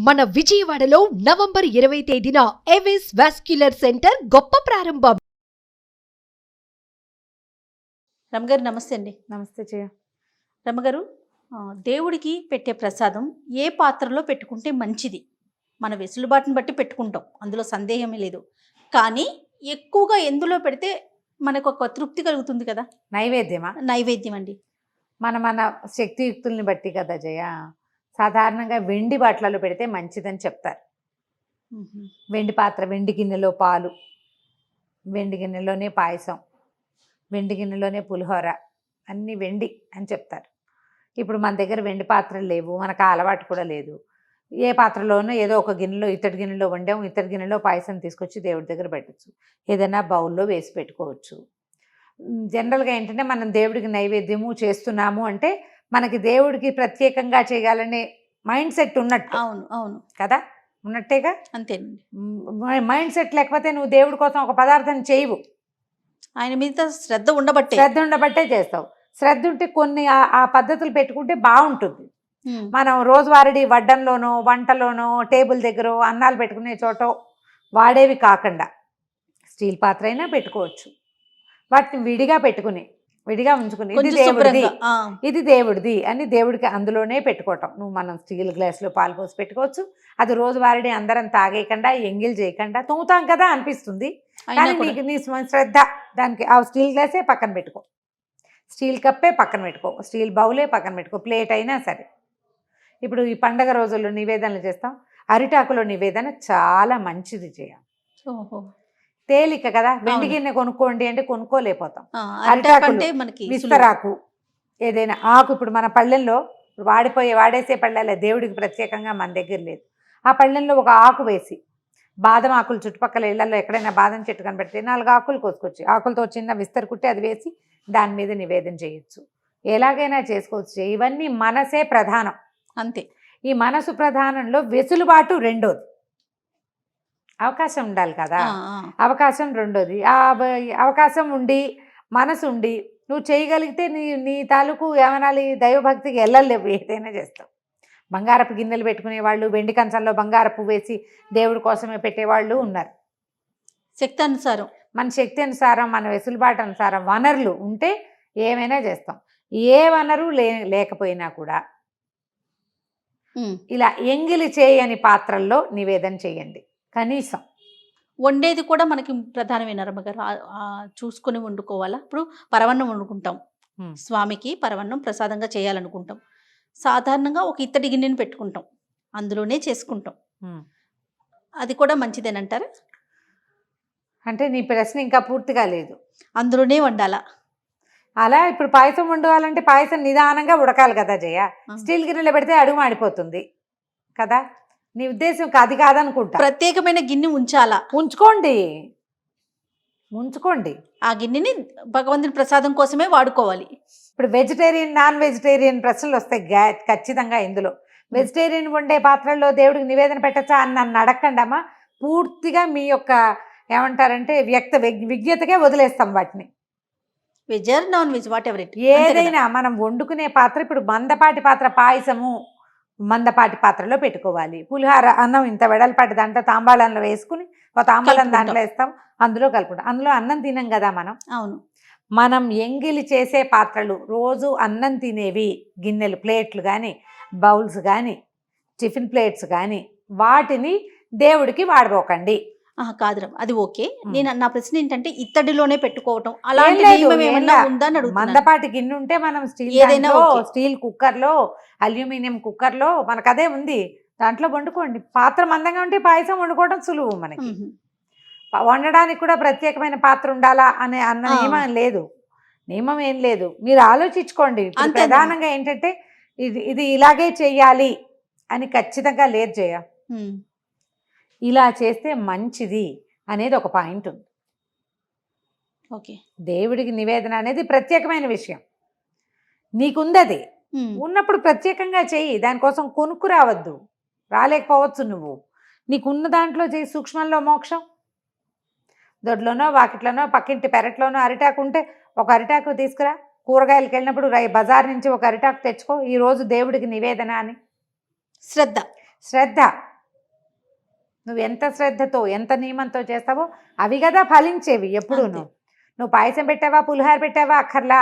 మన విజయవాడలో నవంబర్ 20 తేదీన ఏవిస్ వాస్క్యులర్ సెంటర్ గొప్ప ప్రారంభం. రమగారు నమస్తే అండి. నమస్తే జయ. రమగారు, దేవుడికి పెట్టే ప్రసాదం ఏ పాత్రలో పెట్టుకుంటే మంచిది? మన వెసులుబాటును బట్టి పెట్టుకుంటాం, అందులో సందేహమే లేదు. కానీ ఎక్కువగా ఎందులో పెడితే మనకు ఒక తృప్తి కలుగుతుంది కదా? నైవేద్యమా? నైవేద్యం అండి. మన శక్తియుక్తుల్ని బట్టి కదా జయ. సాధారణంగా వెండి బాట్లలో పెడితే మంచిదని చెప్తారు. వెండి పాత్ర, వెండి గిన్నెలో పాలు, వెండి గిన్నెలోనే పాయసం, వెండి గిన్నెలోనే పులిహోర, అన్నీ వెండి అని చెప్తారు. ఇప్పుడు మన దగ్గర వెండి పాత్రలు లేవు, మనకు ఆ అలవాటు కూడా లేదు. ఏ పాత్రలోనో ఏదో ఒక గిన్నెలో, ఇత్తడి గిన్నెలో వండాము, ఇత్తడి గిన్నెలో పాయసం తీసుకొచ్చి దేవుడి దగ్గర పెట్టచ్చు. ఏదైనా బౌల్లో వేసి పెట్టుకోవచ్చు. జనరల్గా ఏంటంటే మనం దేవుడికి నైవేద్యము చేస్తున్నాము అంటే మనకి దేవుడికి ప్రత్యేకంగా చేయాలనే మైండ్ సెట్ ఉన్నట్టు. అవును అవును కదా, ఉన్నట్టేగా. అంతేనండి. మైండ్ సెట్ లేకపోతే నువ్వు దేవుడి కోసం ఒక పదార్థం చేయవు. ఆయన మీద శ్రద్ధ ఉండబట్టే చేస్తావు. శ్రద్ధ ఉంటే కొన్ని ఆ పద్ధతులు పెట్టుకుంటే బాగుంటుంది. మనం రోజువారీ వడ్డంలోనో, వంటలోనో, టేబుల్ దగ్గర అన్నాలు పెట్టుకునే చోట వాడేవి కాకుండా స్టీల్ పాత్ర అయినా పెట్టుకోవచ్చు. వాటిని విడిగా ఉంచుకుని ఇది దేవుడిది అని దేవుడికి అందులోనే పెట్టుకోవటం. మనం స్టీల్ గ్లాస్లో పాలు పోసి పెట్టుకోవచ్చు. అది రోజువారీ అందరం తాగేయకుండా, ఎంగిల్ చేయకుండా, తోముతాం కదా అనిపిస్తుంది. కానీ నీకు నీ శ్రద్ధ దానికి ఆ స్టీల్ గ్లాసే పక్కన పెట్టుకో, స్టీల్ కప్పే పక్కన పెట్టుకో, స్టీల్ బౌలే పక్కన పెట్టుకో, ప్లేట్ అయినా సరే. ఇప్పుడు ఈ పండగ రోజుల్లో నివేదనలు చేస్తాం. అరిటాకులో నివేదన చాలా మంచిది చేయాలి. తేలిక కదా. వెండి గిన్నె కొనుక్కోండి అంటే కొనుక్కోలేకపోతాం. అరిటాకు, విస్తరాకు, ఏదైనా ఆకు. ఇప్పుడు మన పళ్ళెంలో వాడేసే పళ్ళెలే దేవుడికి ప్రత్యేకంగా మన దగ్గర లేదు. ఆ పళ్ళెంలో ఒక ఆకు వేసి, బాదం ఆకులు చుట్టుపక్కల ఇళ్లలో ఎక్కడైనా బాదం చెట్టు కనబడితే 4 ఆకులు కోసుకొచ్చి, ఆకులతో చిన్న విస్తర కుట్టి అది వేసి దాని మీద నివేదన చేయొచ్చు. ఎలాగైనా చేసుకోవచ్చు. ఇవన్నీ మనసే ప్రధానం. అంతే. ఈ మనసు ప్రధానంలో వెసులుబాటు రెండోది. అవకాశం ఉండాలి కదా. అవకాశం రెండోది. ఆ అవకాశం ఉండి, మనసు ఉండి నువ్వు చేయగలిగితే నీ తాలూకు ఏమనాలి, దైవభక్తికి వెళ్ళలేవు, ఏదైనా చేస్తావు. బంగారపు గిన్నెలు పెట్టుకునేవాళ్ళు, వెండి కంచంలో బంగారపు వేసి దేవుడి కోసమే పెట్టేవాళ్ళు ఉన్నారు. శక్తి అనుసారం, మన శక్తి అనుసారం, మన వెసులుబాటు అనుసారం వనరులు ఉంటే ఏమైనా చేస్తాం. ఏ వనరు లేకపోయినా కూడా ఇలా ఎంగిలి చేయని పాత్రల్లో నివేదన చేయండి. కనీసం వండేది కూడా మనకి ప్రధానమైన రమ్మగారు చూసుకొని వండుకోవాలా. ఇప్పుడు పరవన్నం వండుకుంటాం, స్వామికి పరవన్నం ప్రసాదంగా చేయాలనుకుంటాం. సాధారణంగా ఒక ఇత్తడి గిన్నెని పెట్టుకుంటాం, అందులోనే చేసుకుంటాం. అది కూడా మంచిదేనంటారా? అంటే నీ ప్రశ్న ఇంకా పూర్తిగా లేదు. అందులోనే వండాలా? అలా ఇప్పుడు పాయసం వండాలంటే పాయసం నిదానంగా ఉడకాలి కదా జయ. స్టీల్ గిన్నెలో పెడితే అడుగు మాడిపోతుంది కదా. నీ ఉద్దేశం అది కాదనుకుంటా. ప్రత్యేకమైన గిన్నె ఉంచాలా? ఉంచుకోండి. ఆ గిన్నెని భగవంతుని ప్రసాదం కోసమే వాడుకోవాలి. ఇప్పుడు వెజిటేరియన్, నాన్ వెజిటేరియన్ ప్రశ్నలు వస్తాయి ఖచ్చితంగా ఇందులో. వెజిటేరియన్ వండే పాత్రల్లో దేవుడికి నివేదన పెట్టచ్చా అని నన్ను అడగండమ్మా. పూర్తిగా మీ యొక్క ఏమంటారంటే విజ్ఞతకే వదిలేస్తాం వాటిని. Veg or non veg, what ever it, ఏదైనా మనం వండుకునే పాత్ర. ఇప్పుడు మందపాటి పాత్ర, పాయసము మందపాటి పాత్రలో పెట్టుకోవాలి. పులిహార అన్నం ఇంత వెడల్పాటి దాంట్లో తాంబాళంలో వేసుకుని ఒక తాంబాళం దాంట్లో వేస్తాం, అందులో కలుపుకుంటాం. అందులో అన్నం తినం కదా మనం. అవును. మనం ఎంగిలి చేసే పాత్రలు, రోజు అన్నం తినేవి గిన్నెలు, ప్లేట్లు కానీ, బౌల్స్ కానీ, టిఫిన్ ప్లేట్స్ కానీ, వాటిని దేవుడికి వాడబోకండి. కాదు, అది ఓకే. నా ప్రశ్న ఏంటంటే ఇత్తడిలోనే పెట్టుకోవటం అలాంటి మందపాటి గిన్నె ఉంటే మనం స్టీల్ కుక్కర్లో, అల్యూమినియం కుక్కర్లో మనకు అదే ఉంది, దాంట్లో వండుకోండి. పాత్ర మందంగా ఉంటే పాయసం వండుకోవడం సులువు. మనకి వండడానికి కూడా ప్రత్యేకమైన పాత్ర ఉండాలా అన్న నియమం ఏం లేదు. మీరు ఆలోచించుకోండి. ప్రధానంగా ఏంటంటే ఇది ఇలాగే చెయ్యాలి అని ఖచ్చితంగా లేదు జయ. ఇలా చేస్తే మంచిది అనేది ఒక పాయింట్ ఉంది. ఓకే. దేవుడికి నివేదన అనేది ప్రత్యేకమైన విషయం. నీకుంది, అది ఉన్నప్పుడు ప్రత్యేకంగా చెయ్యి. దానికోసం కొనుక్కు రావద్దు, రాలేకపోవచ్చు. నువ్వు నీకున్న దాంట్లో చేయి. సూక్ష్మంలో మోక్షం. దొడ్లోనో, వాకిట్లోనో, పక్కింటి పెరట్లోనో అరిటాకు ఉంటే ఒక అరిటాకు తీసుకురా. కూరగాయలకు వెళ్ళినప్పుడు బజార్ నుంచి ఒక అరిటాకు తెచ్చుకో. ఈరోజు దేవుడికి నివేదన అని శ్రద్ధ. నువ్వు ఎంత శ్రద్ధతో ఎంత నియమంతో చేస్తావో అవి కదా ఫలించేవి ఎప్పుడు. అంతే. నువ్వు పాయసం పెట్టావా పులిహార పెట్టావా అక్కర్లా,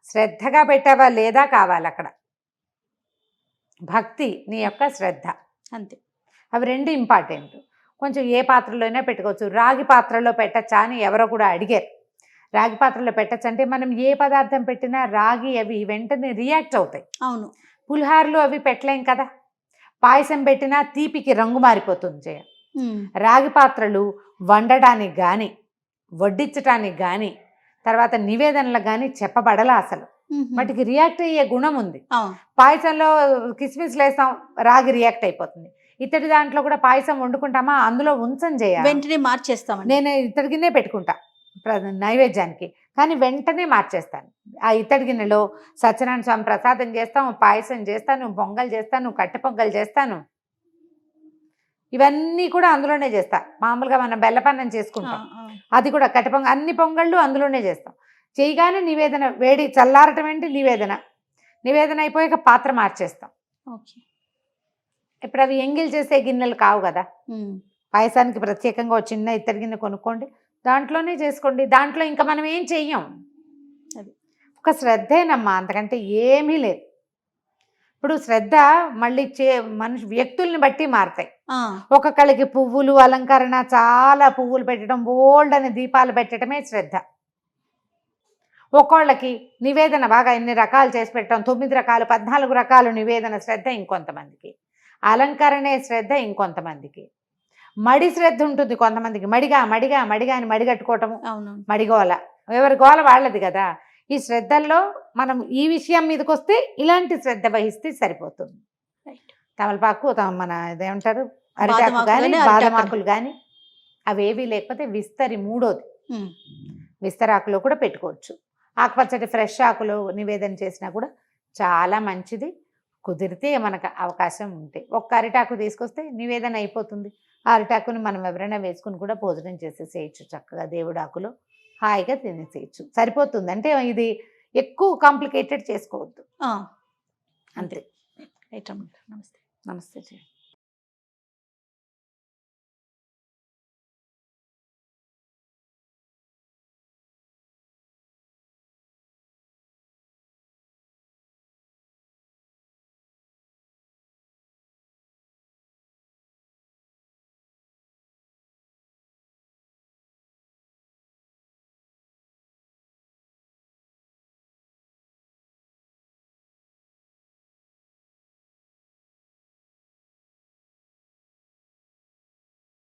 శ్రద్ధగా పెట్టావా లేదా కావాలి అక్కడ. భక్తి, నీ యొక్క శ్రద్ధ, అంతే. అవి రెండు ఇంపార్టెంట్. కొంచెం ఏ పాత్రలోనే పెట్టుకోవచ్చు. రాగి పాత్రలో పెట్టచ్చా అని ఎవరో కూడా అడిగారు. రాగి పాత్రలో పెట్టచ్చు అంటే మనం ఏ పదార్థం పెట్టినా రాగి అవి వెంటనే రియాక్ట్ అవుతాయి. అవును. పులిహారలో అవి పెట్టలేం కదా. పాయసం పెట్టినా తీపికి రంగు మారిపోతుంది చేయ. రాగి పాత్రలు వండడానికి కానీ వడ్డించడానికి కానీ తర్వాత నివేదనలకు కానీ చెప్పబడలా అసలు. వాటికి రియాక్ట్ అయ్యే గుణం ఉంది. పాయసంలో కిస్మిస్లు వేస్తాం, రాగి రియాక్ట్ అయిపోతుంది. ఇతడి దాంట్లో కూడా పాయసం వండుకుంటామా, అందులో ఉంచం చేయాలి, వెంటనే మార్చేస్తాం. నేను ఇతడి గిన్నె పెట్టుకుంటా నైవేద్యానికి, కానీ వెంటనే మార్చేస్తాను. ఆ ఇతడి గిన్నెలో సత్యనారాయణ స్వామి ప్రసాదం చేస్తాం, పాయసం చేస్తాను, పొంగల్ చేస్తాను, కట్టె పొంగల్ చేస్తాను, ఇవన్నీ కూడా అందులోనే చేస్తా. మామూలుగా మనం బెల్లపన్నం చేసుకుంటాం, అది కూడా కట్టె పొంగల్, అన్ని పొంగళ్ళు అందులోనే చేస్తాం. చేయగానే నివేదన వేడి చల్లారటం ఏంటి నివేదన అయిపోయాక పాత్ర మార్చేస్తాం. ఇప్పుడు అవి ఎంగిల్ చేసే గిన్నెలు కావు కదా. పాయసానికి ప్రత్యేకంగా చిన్న ఇత్తడి గిన్నె కొనుక్కోండి, దాంట్లోనే చేసుకోండి. దాంట్లో ఇంకా మనం ఏం చెయ్యం, ఒక శ్రద్ధేనమ్మా, అంతకంటే ఏమీ లేదు. ఇప్పుడు శ్రద్ధ మళ్ళీ వ్యక్తుల్ని బట్టి మారుతాయి. ఒక్కొక్కళ్ళకి పువ్వులు అలంకరణ, చాలా పువ్వులు పెట్టడం, బోల్డ్ అని దీపాలు పెట్టడమే శ్రద్ధ. ఒక్కోళ్ళకి నివేదన బాగా ఎన్ని రకాలు చేసి పెట్టడం, 9 రకాలు 14 రకాలు నివేదన శ్రద్ధ ఇంకొంతమందికి, అలంకరణే శ్రద్ధ ఇంకొంతమందికి, మడి శ్రద్ధ ఉంటుంది కొంతమందికి. మడిగా అని మడిగట్టుకోవటము, మడిగోల, ఎవరి గోల వాళ్ళది కదా. ఈ శ్రద్ధల్లో మనం ఈ విషయం మీదకి వస్తే ఇలాంటి శ్రద్ధ వహిస్తే సరిపోతుంది. తమలపాకు, మన ఇదేమంటారు అరిటాకు కానీ బాదమాకులు కానీ అవేవి లేకపోతే విస్తరి, మూడోది విస్తరాకులో కూడా పెట్టుకోవచ్చు. ఆకుపచ్చటి ఫ్రెష్ ఆకులు నివేదన చేసినా కూడా చాలా మంచిది. కుదిరితే మనకు అవకాశం ఉంటే ఒక్క అరిటాకు తీసుకొస్తే నివేదన అయిపోతుంది. ఆ అరిటాకుని మనం ఎవరైనా వేసుకుని కూడా భోజనం చేసేసేయచ్చు చక్కగా. దేవుడు ఆకులో హాయిగా తినేసేయచ్చు, సరిపోతుంది. అంటే ఇది ఎక్కువ కాంప్లికేటెడ్ చేసుకోవద్దు. అంతే. నమస్తే. నమస్తే.